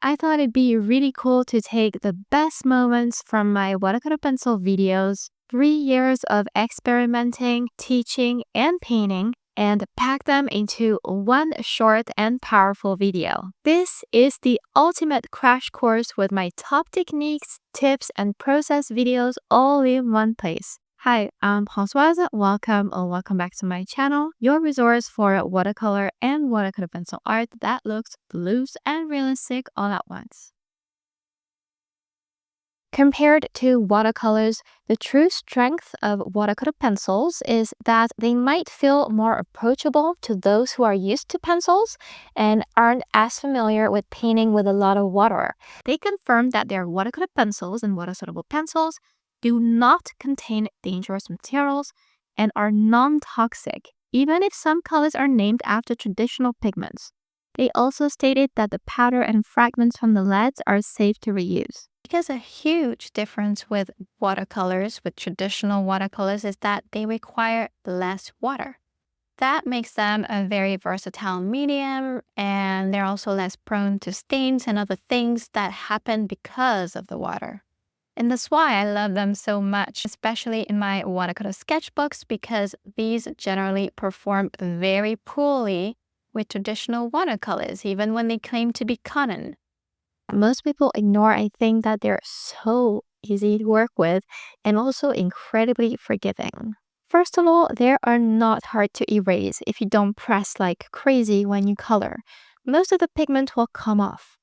I thought it'd be really cool to take the best moments from my watercolor pencil videos, 3 years of experimenting, teaching, and painting, and pack them into one short and powerful video. This is the ultimate crash course with my top techniques, tips, and process videos all in one place. Hi, I'm Françoise. Welcome back to my channel, your resource for watercolor and watercolor pencil art that looks loose and realistic all at once. Compared to watercolors, the true strength of watercolor pencils is that they might feel more approachable to those who are used to pencils and aren't as familiar with painting with a lot of water. They confirm that their watercolor pencils and water-soluble pencils do not contain dangerous materials and are non-toxic, even if some colors are named after traditional pigments. They also stated that the powder and fragments from the leads are safe to reuse. Because a huge difference with watercolors, with traditional watercolors, is that they require less water. That makes them a very versatile medium, and they're also less prone to stains and other things that happen because of the water. And that's why I love them so much, especially in my watercolor sketchbooks, because these generally perform very poorly with traditional watercolors, even when they claim to be cotton. Most people ignore, I think, that they're so easy to work with and also incredibly forgiving. First of all, they are not hard to erase if you don't press like crazy when you color. Most of the pigment will come off.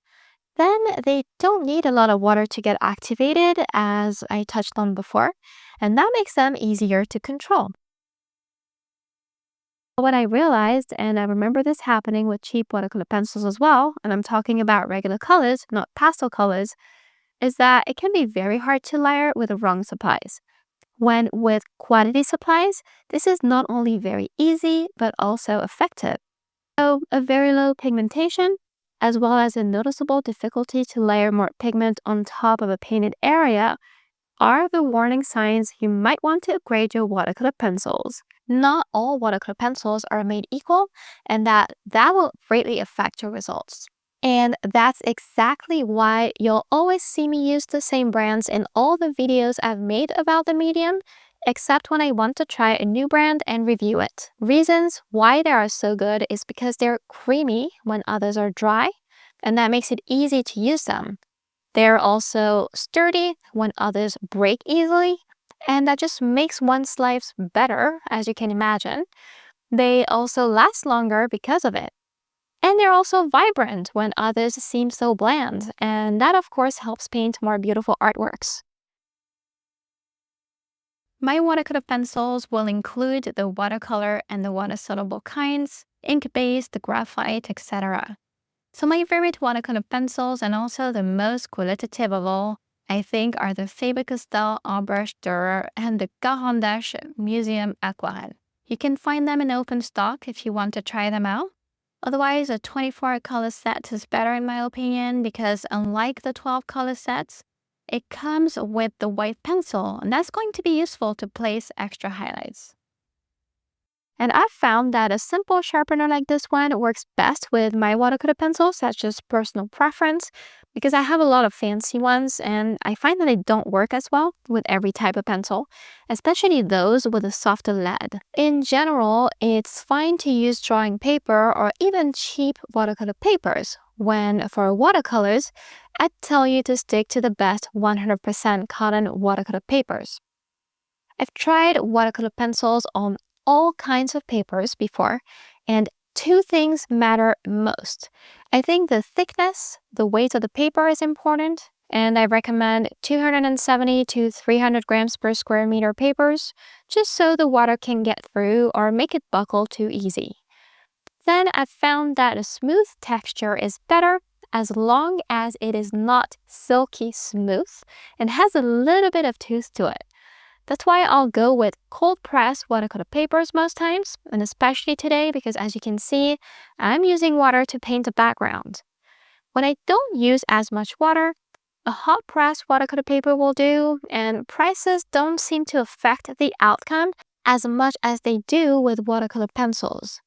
Then they don't need a lot of water to get activated, as I touched on before, and that makes them easier to control. What I realized, and I remember this happening with cheap watercolor pencils as well, and I'm talking about regular colors, not pastel colors, is that it can be very hard to layer with the wrong supplies. When with quantity supplies, this is not only very easy, but also effective. So a very low pigmentation, as well as a noticeable difficulty to layer more pigment on top of a painted area, are the warning signs you might want to upgrade your watercolor pencils. Not all watercolor pencils are made equal, and that will greatly affect your results. And that's exactly why you'll always see me use the same brands in all the videos I've made about the medium, except when I want to try a new brand and review it. Reasons why they are so good is because they're creamy when others are dry, and that makes it easy to use them. They're also sturdy when others break easily, and that just makes one's lives better, as you can imagine. They also last longer because of it. And they're also vibrant when others seem so bland, and that of course helps paint more beautiful artworks. My watercolor pencils will include the watercolor and the water-soluble kinds, ink-based, graphite, etc. So my favorite watercolor pencils, and also the most qualitative of all, I think, are the Faber-Castell Embrush Durer and the Caran d'Ache Museum Aquarelle. You can find them in open stock if you want to try them out. Otherwise, a 24 color set is better in my opinion, because unlike the 12 color sets, it comes with the white pencil, and that's going to be useful to place extra highlights. And I've found that a simple sharpener like this one works best with my watercolor pencils. That's just personal preference, because I have a lot of fancy ones and I find that they don't work as well with every type of pencil, especially those with a softer lead. In general, it's fine to use drawing paper or even cheap watercolor papers, when for watercolors, I'd tell you to stick to the best 100% cotton watercolor papers. I've tried watercolor pencils on all kinds of papers before, and two things matter most. I think the thickness, the weight of the paper is important, and I recommend 270 to 300 grams per square meter papers, just so the water can get through or make it buckle too easy. Then I've found that a smooth texture is better as long as it is not silky smooth and has a little bit of tooth to it. That's why I'll go with cold press watercolor papers most times, and especially today, because as you can see, I'm using water to paint the background. When I don't use as much water, a hot press watercolor paper will do, and prices don't seem to affect the outcome as much as they do with watercolor pencils.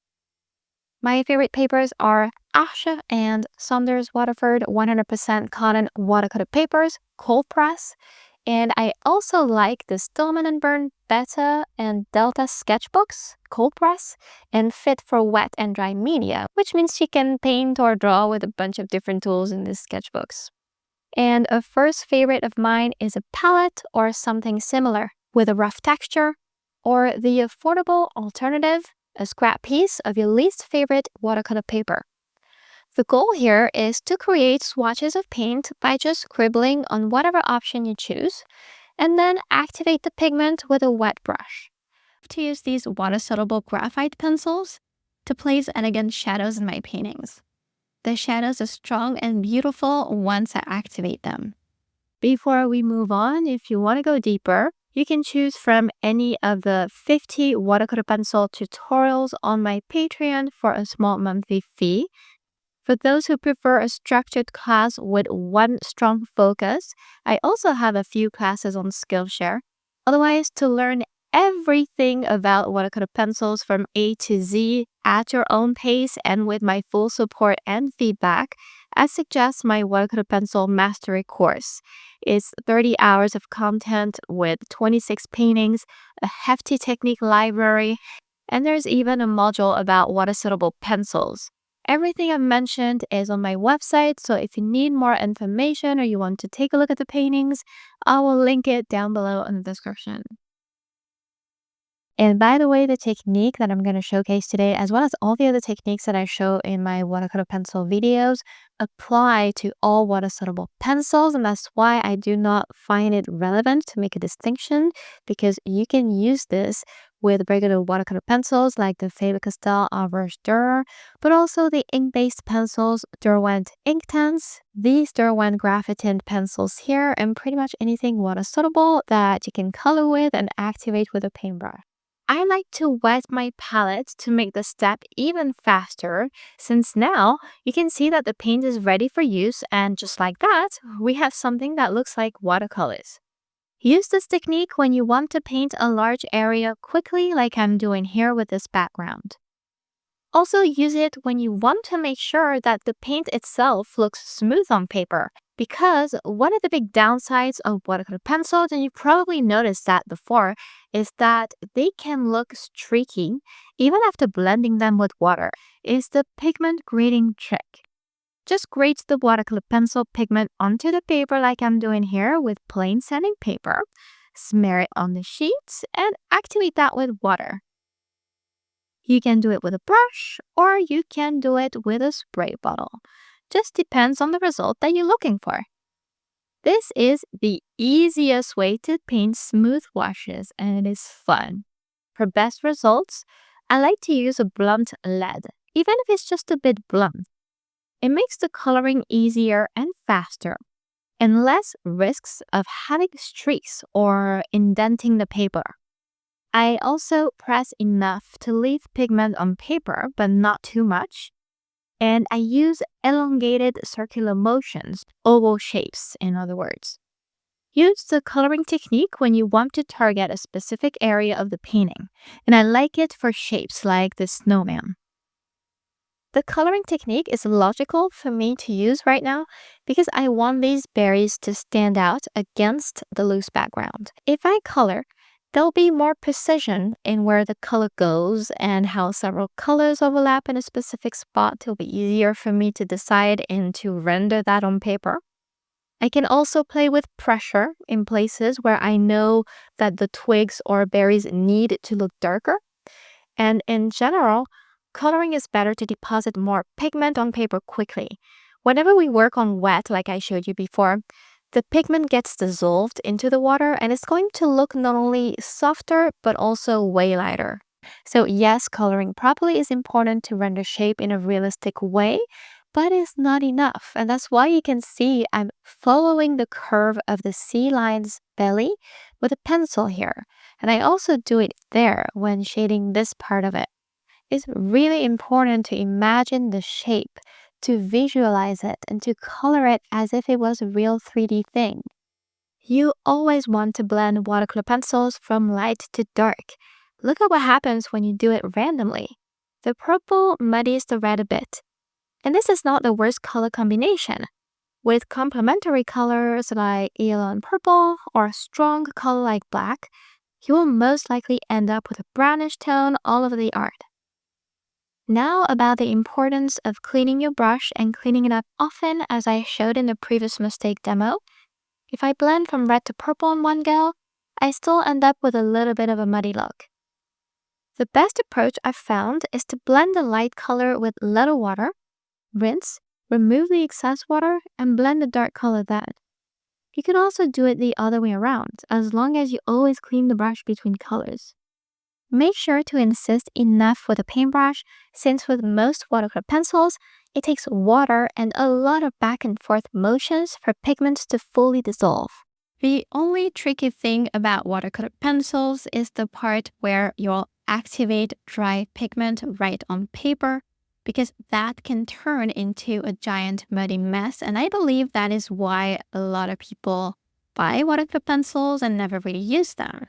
My favorite papers are Asha and Saunders Waterford 100% cotton watercolor papers, cold press. And I also like the Stillman and Burn Beta and Delta sketchbooks, cold press, and fit for wet and dry media, which means you can paint or draw with a bunch of different tools in these sketchbooks. And a first favorite of mine is a palette or something similar with a rough texture, or the affordable alternative, a scrap piece of your least favorite watercolor paper. The goal here is to create swatches of paint by just scribbling on whatever option you choose, and then activate the pigment with a wet brush. To use these water-soluble graphite pencils to place elegant shadows in my paintings. The shadows are strong and beautiful once I activate them. Before we move on, if you want to go deeper, you can choose from any of the 50 watercolor pencil tutorials on my Patreon for a small monthly fee. For those who prefer a structured class with one strong focus, I also have a few classes on Skillshare. Otherwise, to learn everything about watercolor pencils from A to Z at your own pace and with my full support and feedback, I suggest my watercolor pencil mastery course. It's 30 hours of content with 26 paintings, a hefty technique library, and there's even a module about water-soluble pencils. Everything I've mentioned is on my website, so if you need more information or you want to take a look at the paintings, I will link it down below in the description. And by the way, the technique that I'm going to showcase today, as well as all the other techniques that I show in my watercolor pencil videos, apply to all water-soluble pencils. And that's why I do not find it relevant to make a distinction, because you can use this with regular watercolor pencils like the Faber-Castell Arvage Dur, but also the ink-based pencils, Derwent Inktense, these Derwent Graphitint pencils here, and pretty much anything water-soluble that you can color with and activate with a paintbrush. I like to wet my palette to make the step even faster, since now you can see that the paint is ready for use, and just like that, we have something that looks like watercolors. Use this technique when you want to paint a large area quickly, like I'm doing here with this background. Also use it when you want to make sure that the paint itself looks smooth on paper, because one of the big downsides of watercolor pencils, and you probably noticed that before, is that they can look streaky even after blending them with water, is the pigment grading trick. Just grate the watercolor pencil pigment onto the paper like I'm doing here with plain sanding paper, smear it on the sheets, and activate that with water. You can do it with a brush, or you can do it with a spray bottle. Just depends on the result that you're looking for. This is the easiest way to paint smooth washes, and it is fun. For best results, I like to use a blunt lead, even if it's just a bit blunt. It makes the coloring easier and faster, and less risks of having streaks or indenting the paper. I also press enough to leave pigment on paper, but not too much. And I use elongated circular motions, oval shapes, in other words. Use the coloring technique when you want to target a specific area of the painting, and I like it for shapes like the snowman. The coloring technique is logical for me to use right now because I want these berries to stand out against the loose background. If I color, there'll be more precision in where the color goes and how several colors overlap in a specific spot. It'll be easier for me to decide and to render that on paper. I can also play with pressure in places where I know that the twigs or berries need to look darker. And in general, coloring is better to deposit more pigment on paper quickly. Whenever we work on wet, like I showed you before, the pigment gets dissolved into the water and it's going to look not only softer, but also way lighter. So yes, coloring properly is important to render shape in a realistic way, but it's not enough. And that's why you can see I'm following the curve of the sea lion's belly with a pencil here. And I also do it there when shading this part of it. It's really important to imagine the shape, to visualize it, and to color it as if it was a real 3D thing. You always want to blend watercolor pencils from light to dark. Look at what happens when you do it randomly. The purple muddies the red a bit. And this is not the worst color combination. With complementary colors like yellow and purple or a strong color like black, you will most likely end up with a brownish tone all over the art. Now about the importance of cleaning your brush and cleaning it up often, as I showed in the previous mistake demo. If I blend from red to purple in one go, I still end up with a little bit of a muddy look. The best approach I've found is to blend the light color with little water, rinse, remove the excess water, and blend the dark color then. You can also do it the other way around, as long as you always clean the brush between colors. Make sure to insist enough with a paintbrush, since with most watercolor pencils, it takes water and a lot of back and forth motions for pigments to fully dissolve. The only tricky thing about watercolor pencils is the part where you'll activate dry pigment right on paper, because that can turn into a giant muddy mess, and I believe that is why a lot of people buy watercolor pencils and never really use them.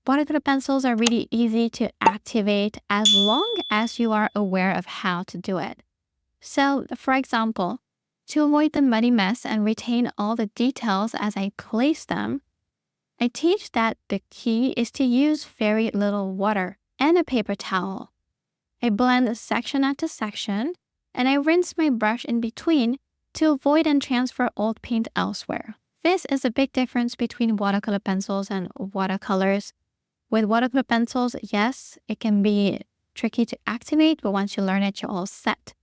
Watercolor pencils are really easy to activate as long as you are aware of how to do it. So, for example, to avoid the muddy mess and retain all the details as I place them, I teach that the key is to use very little water and a paper towel. I blend section after section, and I rinse my brush in between to avoid and transfer old paint elsewhere. This is a big difference between watercolor pencils and watercolors. With watercolor pencils, yes, it can be tricky to activate, but once you learn it, you're all set.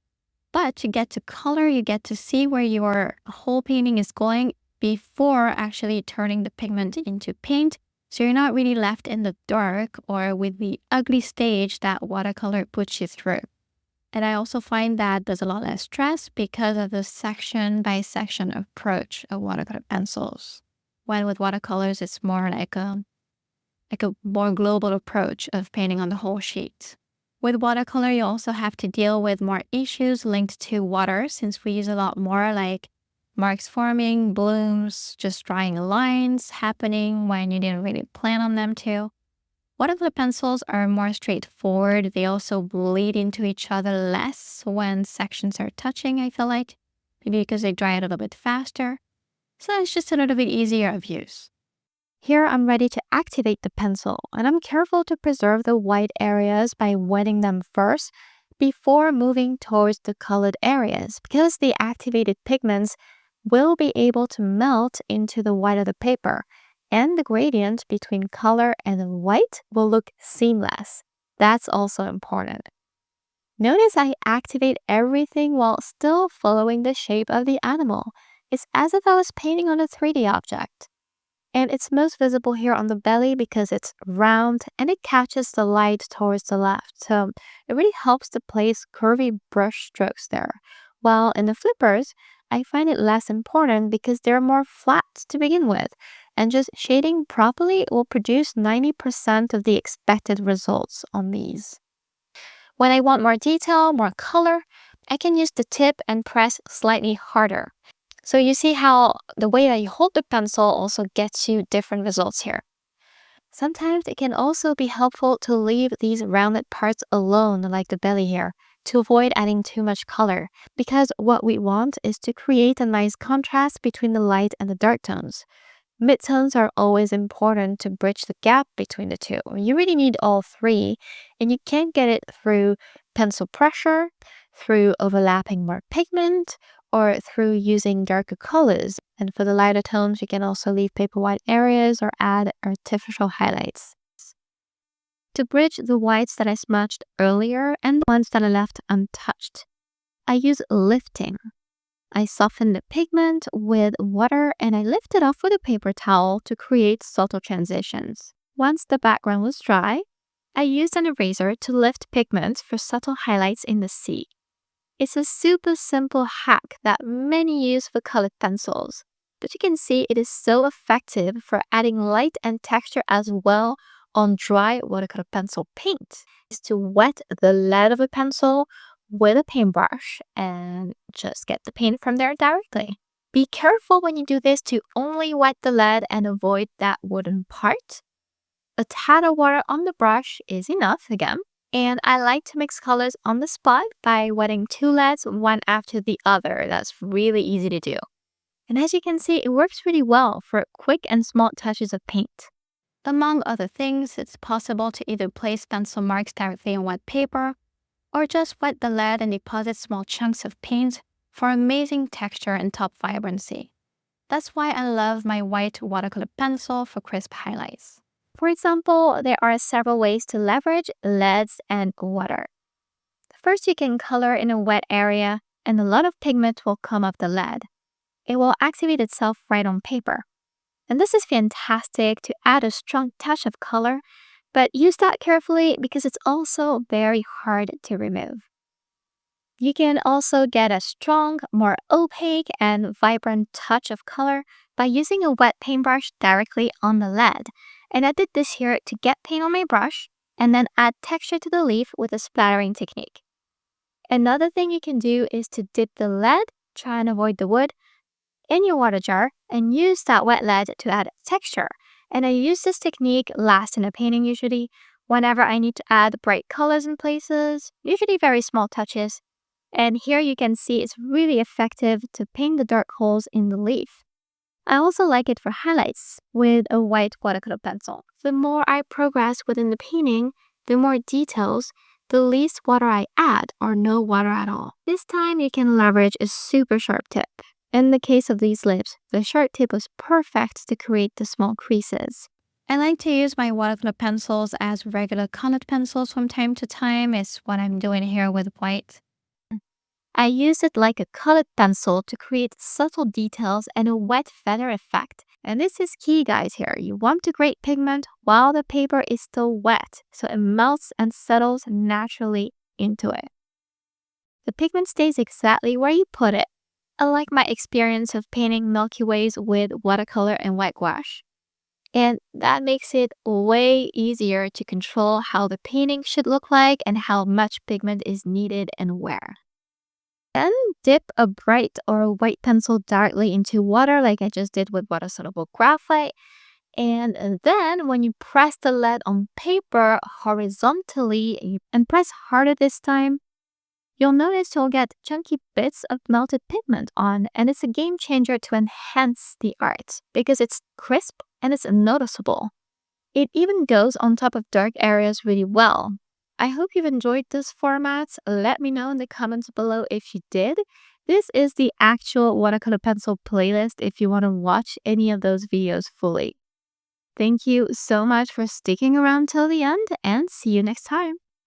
But to get to color, you get to see where your whole painting is going before actually turning the pigment into paint. So you're not really left in the dark or with the ugly stage that watercolor puts you through. And I also find that there's a lot less stress because of the section by section approach of watercolor pencils. When with watercolors, it's more like a more global approach of painting on the whole sheet. With watercolor, you also have to deal with more issues linked to water, since we use a lot more like marks forming, blooms, just drawing lines happening when you didn't really plan on them to. Watercolor pencils are more straightforward. They also bleed into each other less when sections are touching, I feel like. Maybe because they dry a little bit faster. So it's just a little bit easier of use. Here I'm ready to activate the pencil, and I'm careful to preserve the white areas by wetting them first before moving towards the colored areas, because the activated pigments will be able to melt into the white of the paper, and the gradient between color and white will look seamless. That's also important. Notice I activate everything while still following the shape of the animal. It's as if I was painting on a 3D object. And it's most visible here on the belly because it's round and it catches the light towards the left. So it really helps to place curvy brush strokes there. While in the flippers, I find it less important because they're more flat to begin with. And just shading properly will produce 90% of the expected results on these. When I want more detail, more color, I can use the tip and press slightly harder. So you see how the way that you hold the pencil also gets you different results here. Sometimes it can also be helpful to leave these rounded parts alone, like the belly here, to avoid adding too much color, because what we want is to create a nice contrast between the light and the dark tones. Midtones are always important to bridge the gap between the two. You really need all three, and you can't get it through pencil pressure, through overlapping more pigment, or through using darker colors. And for the lighter tones, you can also leave paper white areas or add artificial highlights. To bridge the whites that I smudged earlier and the ones that I left untouched, I use lifting. I soften the pigment with water and I lift it off with a paper towel to create subtle transitions. Once the background was dry, I used an eraser to lift pigment for subtle highlights in the sea. It's a super simple hack that many use for colored pencils, but you can see it is so effective for adding light and texture as well on dry watercolor pencil paint. Is to wet the lead of a pencil with a paintbrush and just get the paint from there directly. Be careful when you do this to only wet the lead and avoid that wooden part. A tad of water on the brush is enough again. And I like to mix colors on the spot by wetting two leads one after the other. That's really easy to do. And as you can see, it works really well for quick and small touches of paint. Among other things, it's possible to either place pencil marks directly on wet paper or just wet the lead and deposit small chunks of paint for amazing texture and top vibrancy. That's why I love my white watercolor pencil for crisp highlights. For example, there are several ways to leverage leads and water. First, you can color in a wet area and a lot of pigment will come off the lead. It will activate itself right on paper. And this is fantastic to add a strong touch of color, but use that carefully because it's also very hard to remove. You can also get a strong, more opaque, and vibrant touch of color by using a wet paintbrush directly on the lead. And I did this here to get paint on my brush and then add texture to the leaf with a splattering technique. Another thing you can do is to dip the lead, try and avoid the wood, in your water jar and use that wet lead to add texture. And I use this technique last in a painting usually whenever I need to add bright colors in places, usually very small touches. And here you can see it's really effective to paint the dark holes in the leaf. I also like it for highlights with a white watercolor pencil. The more I progress within the painting, the more details, the least water I add or no water at all. This time you can leverage a super sharp tip. In the case of these lips, the sharp tip was perfect to create the small creases. I like to use my watercolor pencils as regular colored pencils from time to time. It's what I'm doing here with white. I use it like a colored pencil to create subtle details and a wet feather effect. And this is key, guys, here. You want to grate pigment while the paper is still wet, so it melts and settles naturally into it. The pigment stays exactly where you put it. I like my experience of painting Milky Ways with watercolor and white gouache. And that makes it way easier to control how the painting should look like and how much pigment is needed and where. Then dip a bright or a white pencil directly into water like I just did with water-soluble graphite. And then when you press the lead on paper horizontally and press harder this time, you'll notice you'll get chunky bits of melted pigment on, and it's a game changer to enhance the art because it's crisp and it's noticeable. It even goes on top of dark areas really well. I hope you've enjoyed this format. Let me know in the comments below if you did. This is the actual watercolor pencil playlist if you want to watch any of those videos fully. Thank you so much for sticking around till the end and see you next time.